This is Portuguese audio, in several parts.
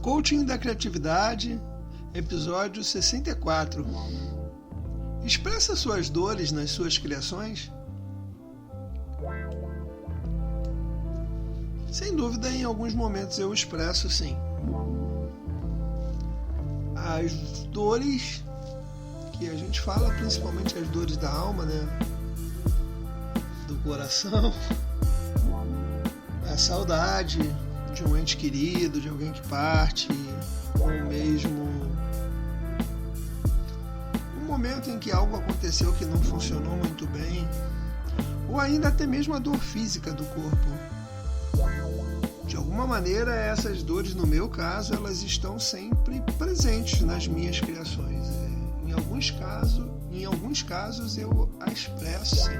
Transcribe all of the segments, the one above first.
Coaching da Criatividade, episódio 64. Expressa suas dores nas suas criações? Sem dúvida, em alguns momentos eu expresso, sim. As dores que a gente fala, principalmente as dores da alma, né? Do coração, a saudade de um ente querido, de alguém que parte, ou mesmo um momento em que algo aconteceu que não funcionou muito bem, ou ainda até mesmo a dor física do corpo. De alguma maneira, essas dores, no meu caso, elas estão sempre presentes nas minhas criações. Em alguns casos eu a expresso, sim.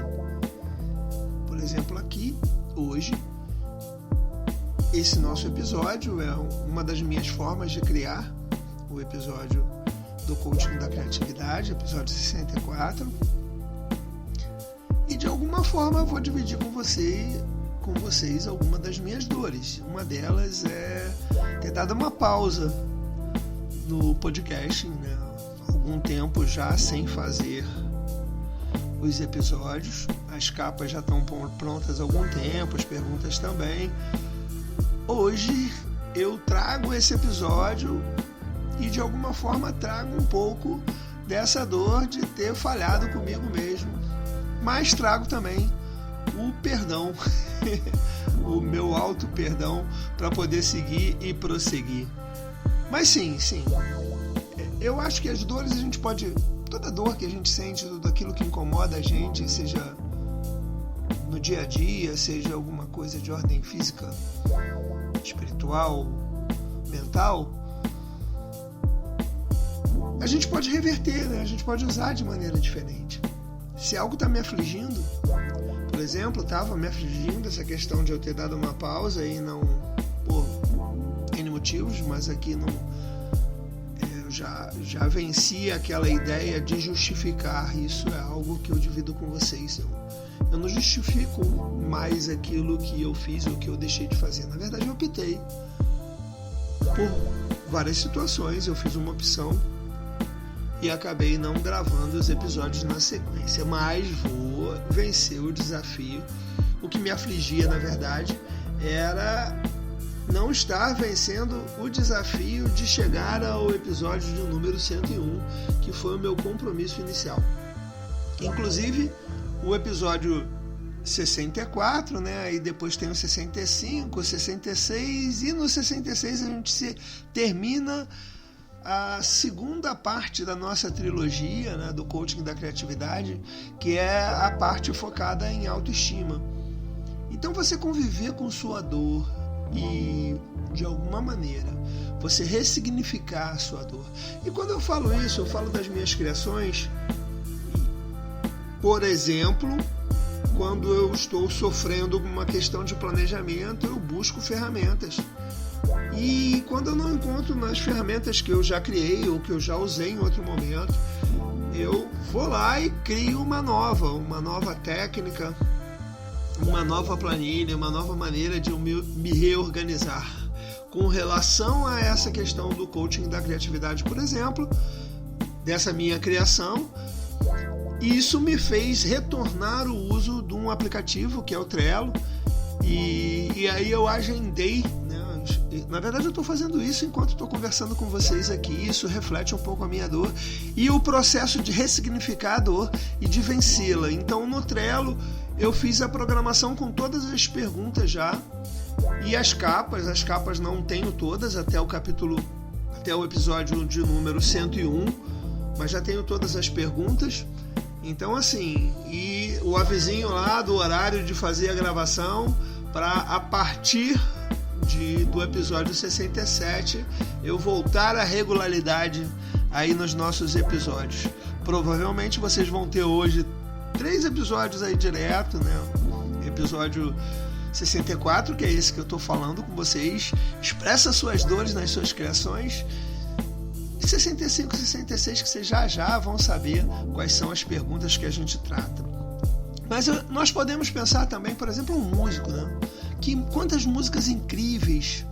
Por exemplo, aqui, hoje, esse nosso episódio é uma das minhas formas de criar o episódio do Coaching da Criatividade, episódio 64. E de alguma forma eu vou dividir com vocês alguma das minhas dores. Uma delas é ter dado uma pausa no podcast, né? Algum tempo já sem fazer os episódios. As capas já estão prontas há algum tempo, as perguntas também. Hoje eu trago esse episódio e de alguma forma trago um pouco dessa dor de ter falhado comigo mesmo, mas trago também o perdão, o meu auto-perdão para poder seguir e prosseguir. Mas sim, eu acho que as dores a gente pode, toda dor que a gente sente, tudo aquilo que incomoda a gente, seja no dia a dia, seja alguma coisa de ordem física, espiritual, mental, a gente pode reverter, né? A gente pode usar de maneira diferente. Se algo está me afligindo, por exemplo, estava me afligindo essa questão de eu ter dado uma pausa e não, por N motivos, mas aqui não, eu já venci aquela ideia de justificar. Isso é algo que eu divido com vocês. Eu não justifico mais aquilo que eu fiz ou que eu deixei de fazer. Na verdade, eu optei por várias situações. Eu fiz uma opção e acabei não gravando os episódios na sequência, mas vou vencer o desafio. O que me afligia, na verdade, era não estar vencendo o desafio de chegar ao episódio de número 101, que foi o meu compromisso inicial. Inclusive, o episódio 64, né? E depois tem o 65, o 66, e no 66 a gente termina a segunda parte da nossa trilogia, né, do Coaching da Criatividade, que é a parte focada em autoestima. Então você conviver com sua dor e, de alguma maneira, você ressignificar a sua dor. E quando eu falo isso, eu falo das minhas criações. Por exemplo, quando eu estou sofrendo uma questão de planejamento, eu busco ferramentas. E quando eu não encontro nas ferramentas que eu já criei ou que eu já usei em outro momento, eu vou lá e crio uma nova técnica, uma nova planilha, uma nova maneira de eu me reorganizar. Com relação a essa questão do coaching da criatividade, por exemplo, dessa minha criação, isso me fez retornar o uso de um aplicativo que é o Trello, e aí eu agendei, né? Na verdade eu estou fazendo isso enquanto estou conversando com vocês aqui. Isso reflete um pouco a minha dor e o processo de ressignificar a dor e de vencê-la. Então no Trello eu fiz a programação com todas as perguntas já, e as capas não tenho todas até o episódio de número 101, mas já tenho todas as perguntas. Então assim, e o avisinho lá do horário de fazer a gravação, para a partir do episódio 67 eu voltar à regularidade aí nos nossos episódios. Provavelmente vocês vão ter hoje 3 episódios aí direto, né? Episódio 64, que é esse que eu estou falando com vocês, expressa suas dores nas suas criações. 65 e 66, que vocês já vão saber quais são as perguntas que a gente trata. Mas nós podemos pensar também, por exemplo, um músico, né? Quantas músicas incríveis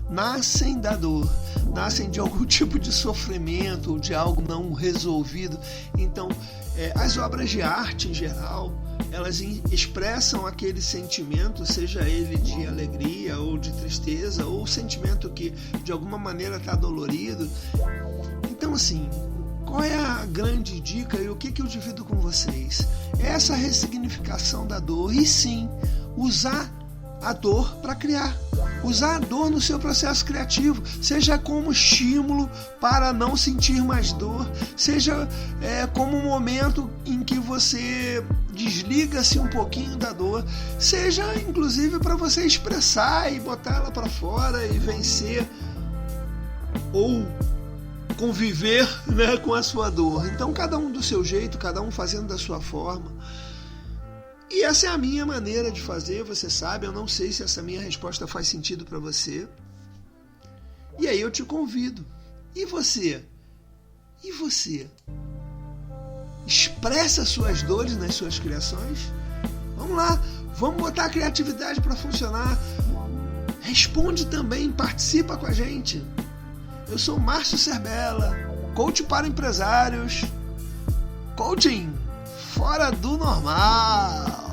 nascem da dor, nascem de algum tipo de sofrimento ou de algo não resolvido. Então, as obras de arte em geral, elas expressam aquele sentimento, seja ele de alegria ou de tristeza, ou sentimento que de alguma maneira está dolorido. Então, assim, qual é a grande dica e o que eu divido com vocês? É essa ressignificação da dor e sim, usar a dor para criar. Usar a dor no seu processo criativo, seja como estímulo para não sentir mais dor, seja como um momento em que você desliga-se um pouquinho da dor, seja inclusive para você expressar e botar ela para fora e vencer ou conviver, né, com a sua dor. Então cada um do seu jeito, cada um fazendo da sua forma. E essa é a minha maneira de fazer, você sabe, eu não sei se essa minha resposta faz sentido para você. E aí eu te convido. E você? E você? Expressa suas dores nas suas criações? Vamos lá, vamos botar a criatividade para funcionar. Responde também, participa com a gente. Eu sou Márcio Serbella, coach para empresários. Coaching fora do normal.